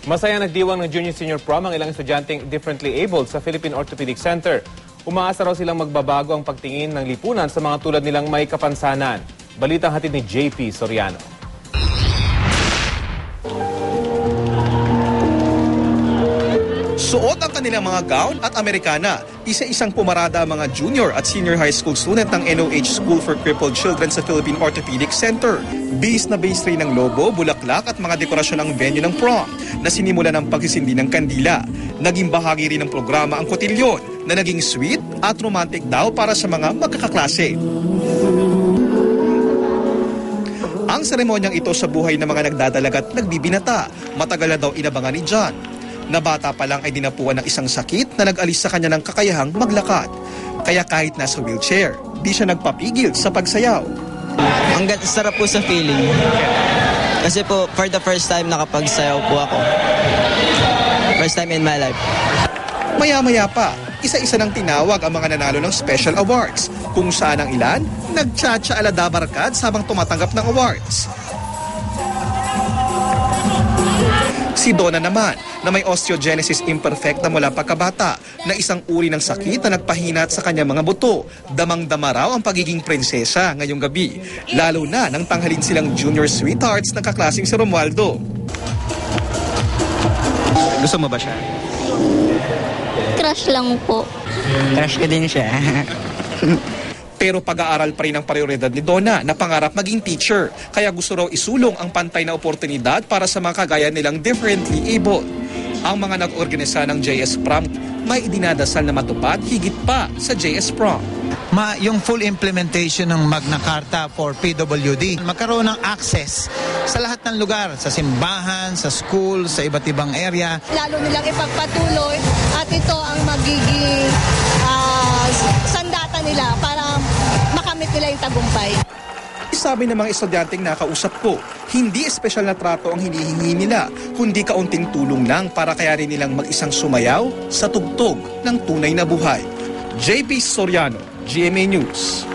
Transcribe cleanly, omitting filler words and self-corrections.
Masaya nagdiwang ng Junior Senior Prom ang ilang estudyanteng differently abled sa Philippine Orthopedic Center. Umaasa raw silang magbabago ang pagtingin ng lipunan sa mga tulad nilang may kapansanan. Balitang hatid ni JP Soriano. Suot ang kanilang mga gown at Amerikana. Isa-isang pumarada ang mga junior at senior high school student ng NOH School for Crippled Children sa Philippine Orthopedic Center. Base na base rin ng logo, bulaklak at mga dekorasyon ng venue ng prom na sinimula ng pagsisindi ng kandila. Naging bahagi rin ng programa ang kotilyon na naging sweet at romantic daw para sa mga magkakaklase. Ang seremonyang ito sa buhay ng mga nagdadalaga at nagbibinata, matagal na daw inabangan ni John. Na bata pa lang ay dinapuan ng isang sakit na nag-alis sa kanya ng kakayahang maglakad. Kaya kahit nasa wheelchair, di siya nagpapigil sa pagsayaw. Ang sarap po sa feeling. Kasi po, for the first time nakapagsayaw po ako. First time in my life. Maya-maya pa, isa-isa nang tinawag ang mga nanalo ng special awards, kung saan ang ilan nagtsatsa alada barkad habang tumatanggap ng awards. Si Donna naman, na may osteogenesis imperfecta mula pagkabata, na isang uri ng sakit na nagpahinat sa kanyang mga buto. Damang-dama raw ang pagiging prinsesa ngayong gabi, lalo na nang tanghalin silang junior sweethearts ng kaklaseng si Romualdo. Gusto mo ba siya? Crush lang po. Crush ko din siya. Pero pag-aaral pa rin ang prioridad ni Donna na pangarap maging teacher. Kaya gusto raw isulong ang pantay na oportunidad para sa mga kagaya nilang differently able. Ang mga nag-organisa ng JS Prom may idinadasal na matupad higit pa sa JS Prom. Yung full implementation ng Magna Carta for PWD, magkaroon ng access sa lahat ng lugar, sa simbahan, sa school, sa iba't ibang area. Lalo nilang ipagpatuloy at ito ang magiging sandata nila para makamit nila yung tagumpay. Sabi ng mga estudyanteng nakausap ko, hindi espesyal na trato ang hinihingi nila, kundi kaunting tulong lang para kayarin nilang mag-isang sumayaw sa tugtog ng tunay na buhay. JP Soriano, GMA News.